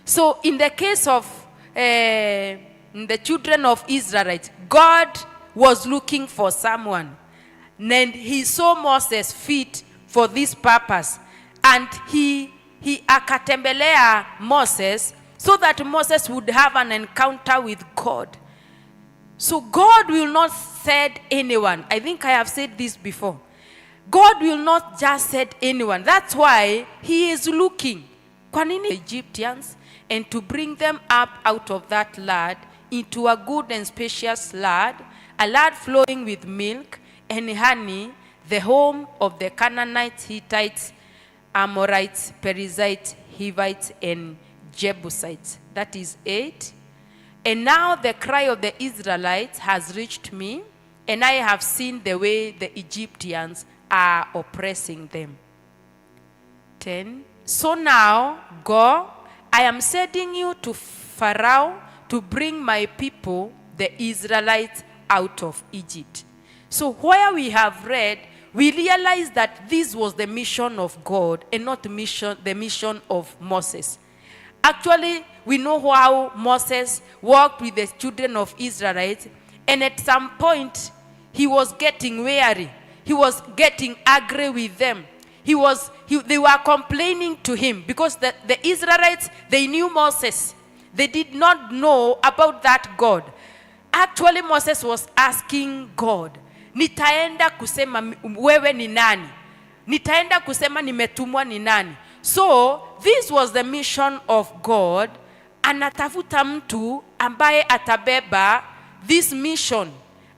So in the case of the children of Israel, God was looking for someone. And he saw Moses fit for this purpose. And he akatembelea Moses so that Moses would have an encounter with God. So God will not send anyone. I think I have said this before. God will not just send anyone. That's why he is looking. Kwa nini Egyptians? And to bring them up out of that land into a good and spacious land, a land flowing with milk and honey, the home of the Canaanites, Hittites, Amorites, Perizzites, Hivites, and Jebusites. That is 8. And now the cry of the Israelites has reached me, and I have seen the way the Egyptians are oppressing them. 10. So now, go, I am sending you to Pharaoh to bring my people, the Israelites, out of Egypt. So where we have read, we realize that this was the mission of God and not the mission of Moses. Actually, we know how Moses walked with the children of Israel, and at some point, he was getting weary. He was getting angry with them. They were complaining to him because the Israelites, they knew Moses. They did not know about that God. Actually, Moses was asking God, nitaenda kusema wewe ni nani? Nitaenda kusema nimetumwa ni nani? So, this was the mission of God. Anatafuta mtu ambaye atabeba this mission.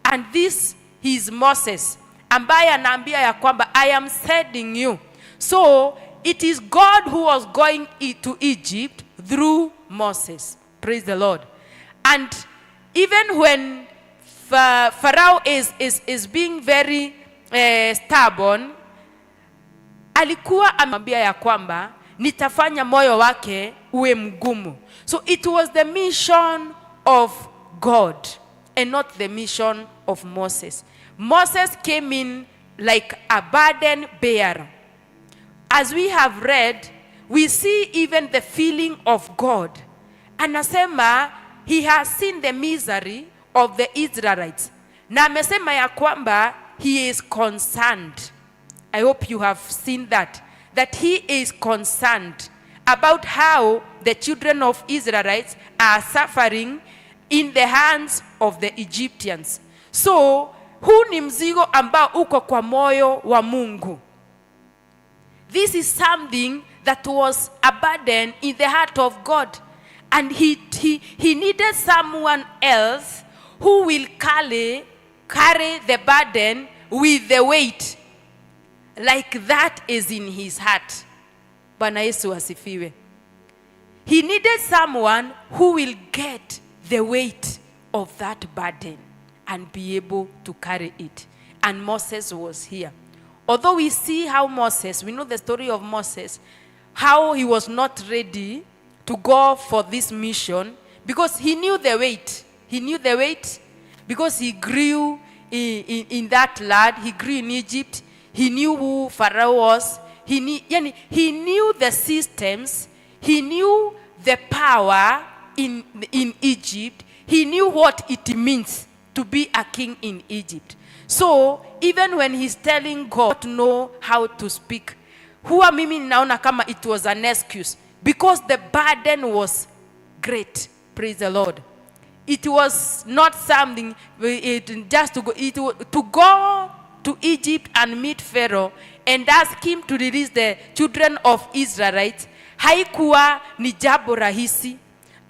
And this is Moses. Ambaye anaambia ya kwamba, I am sending you. So, it is God who was going to Egypt through Moses. Praise the Lord. And even when Pharaoh is being very stubborn, alikuwa amwambia ya kwamba nitafanya moyo wake uwe mgumu. So it was the mission of God and not the mission of Moses. Moses came in like a burden bearer. As we have read, we see even the feeling of God. Anasema he has seen the misery of the Israelites. Na amesema ya kwamba he is concerned. I hope you have seen that he is concerned about how the children of Israelites are suffering in the hands of the Egyptians. So, huu ni mzigo ambao uko kwa moyo wa Mungu. This is something that was a burden in the heart of God. And he needed someone else who will carry the burden with the weight. Like that is in his heart. Bwana Yesu asifiwe. He needed someone who will get the weight of that burden and be able to carry it. And Moses was here. Although we see how we know the story of Moses, how he was not ready to go for this mission because he knew the weight. He knew the weight because he grew in that land. He grew in Egypt. He knew who Pharaoh was. He knew the systems. He knew the power in Egypt. He knew what it means to be a king in Egypt. So, even when he's telling God to know how to speak, huwa mimi naona kama it was an excuse because the burden was great. Praise the Lord. It was not something to go to Egypt and meet Pharaoh and ask him to release the children of Israelites. Haikuwa ni jambo rahisi.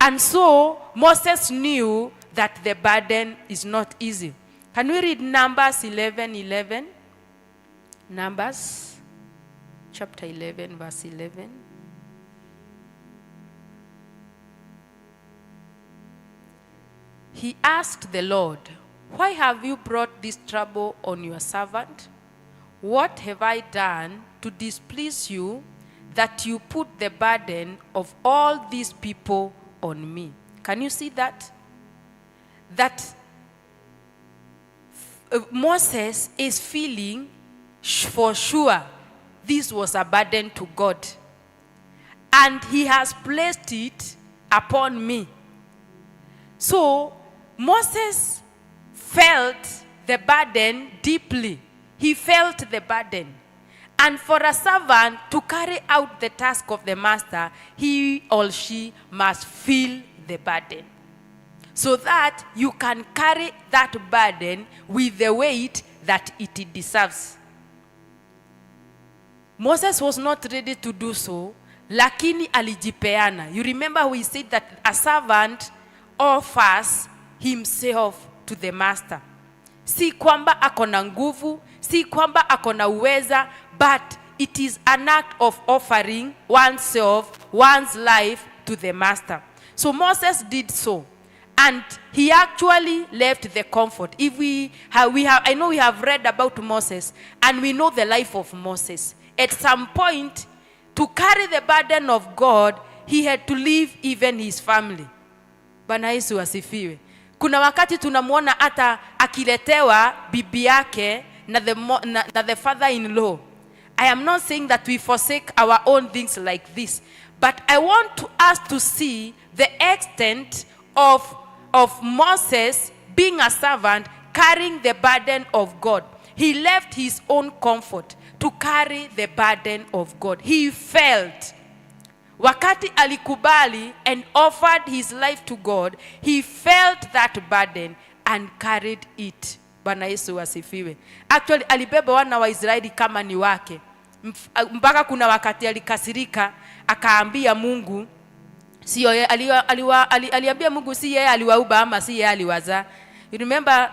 And so Moses knew that the burden is not easy. Can we read Numbers 11:11? Numbers chapter 11 verse 11. He asked the Lord, "Why have you brought this trouble on your servant? What have I done to displease you that you put the burden of all these people on me?" Can you see that? That Moses is feeling for sure this was a burden to God. And he has placed it upon me. So Moses felt the burden deeply. He felt the burden. And for a servant to carry out the task of the master, he or she must feel the burden, so that you can carry that burden with the weight that it deserves. Moses was not ready to do so, lakini alijipeana. You remember we said that a servant offers himself to the master. Si kwamba akona nguvu, si kwamba akona uweza, but it is an act of offering oneself, one's life to the master. So Moses did so, and he actually left the comfort. If I know we have read about Moses, and we know the life of Moses. At some point, to carry the burden of God, he had to leave even his family. Bwana Yesu asifiwe. Kuna wakati tunamuona hata akiletewa bibi yake na the father-in-law. I am not saying that we forsake our own things like this, but I want us to see the extent of Moses being a servant, carrying the burden of God. He left his own comfort to carry the burden of God. He felt, wakati alikubali and offered his life to God, he felt that burden and carried it. Bwana Yesu asifiwe. Actually alibeba wana wa Israeli kama ni wake. Mpaka kuna wakati alikasirika, akaambia Mungu, si yeye aliambia Mungu, si yeye aliwauba ama si yeye aliwaza. You remember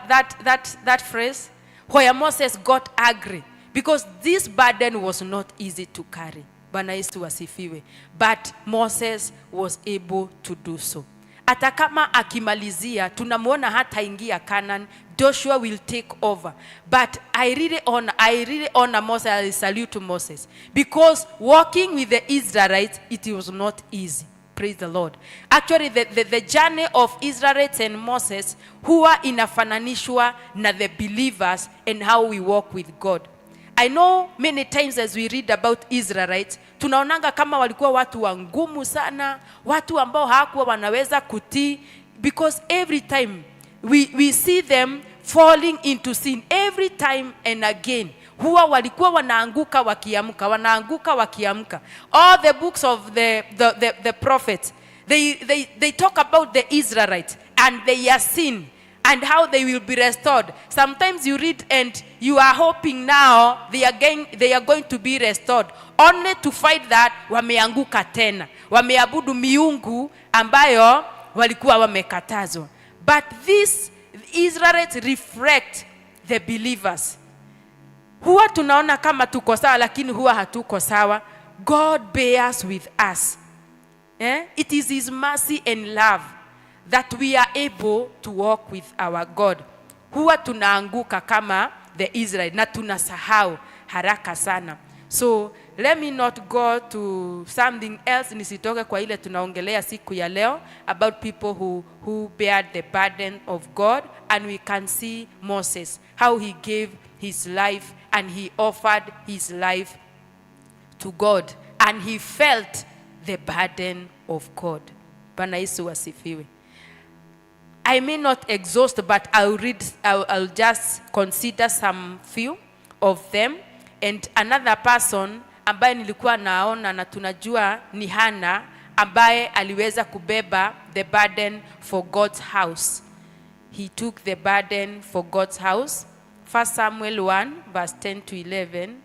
that phrase where Moses got angry because this burden was not easy to carry. Bwana Yesu asifiwe. But Moses was able to do so. Hata kama akimalizia, tunamuona hata ingia Canaan, Joshua will take over. But I really honor Moses. I salute Moses, because walking with the Israelites, it was not easy. Praise the Lord. Actually, the journey of Israelites and Moses huwa inafananishwa na the believers and how we walk with God. I know many times as we read about Israelites, tunaonanga kama walikuwa watu wangumu sana, watu ambao hawakuwa wanaweza kutii, because every time we see them falling into sin every time and again. Huwa walikuwa wanaanguka wakiamka. All the books of the prophets, they talk about the Israelites and their sin and how they will be restored. Sometimes you read and you are hoping now they are going to be restored, only to find that wameanguka tena, wameabudu miungu ambayo walikuwa wamekatazwa. But these Israelites reflect the believers. Huwa tunaona kama tuko sawa, lakini huwa hatuko sawa. God bears with us. It is his mercy and love that we are able to walk with our God. Huwa tunaanguka kama the Israel na tunasahau haraka sana. So let me not go to something else, nisitoke kwa ile tunaongelea siku ya leo about people who bear the burden of God. And we can see Moses, how he gave his life and he offered his life to God, and he felt the burden of God. Bwana Yesu asifiwe. I may not exhaust, but I'll just consider some few of them. And another person ambaye nilikuwa naona na tunajua ni Hannah, ambaye aliweza kubeba the burden for God's house. He took the burden for God's house. 1 Samuel 1 verse 10 to 11.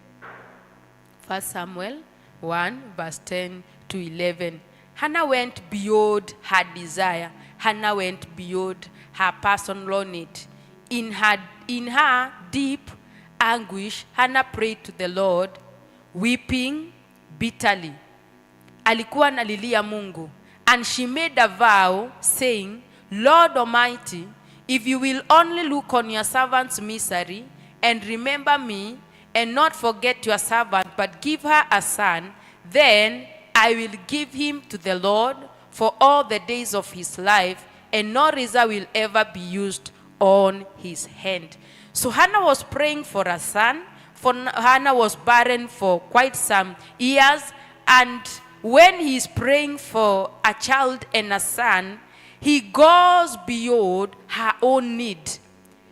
1 Samuel 1 verse 10 to 11. Hannah went beyond her desire. Hannah went beyond her personal need. In her deep anguish, Hannah prayed to the Lord, weeping bitterly. Alikuwa nalilia Mungu, and she made a vow, saying, Lord Almighty, if you will only look on your servant's misery and remember me, and not forget your servant, but give her a son, then I will give him to the Lord for all the days of his life, and no razor will ever be used on his hand. So Hannah was praying for a son. For Hannah was barren for quite some years, and when he is praying for a child and a son, he goes beyond her own need.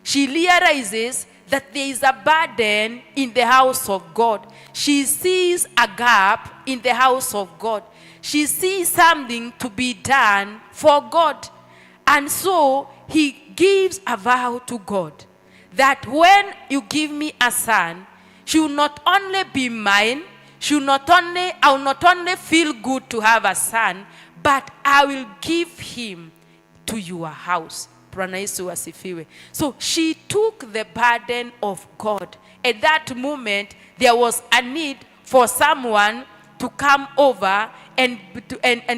She realizes that there is a burden in the house of God. She sees a gap in the house of God. She sees something to be done for God. And so he gives a vow to God that when you give me a son, she will not only be mine, I will not only feel good to have a son, but I will give him to your house. Bwana Yesu asifiwe. So she took the burden of God. At that moment, there was a need for someone to come over and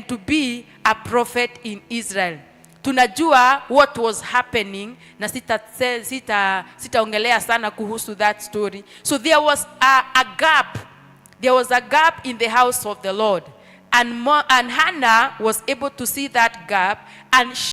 to be a prophet in Israel. Tunajua what was happening, na sitaongelea sana kuhusu that story. So there was a gap. There was a gap in the house of the Lord. And Hannah was able to see that gap, and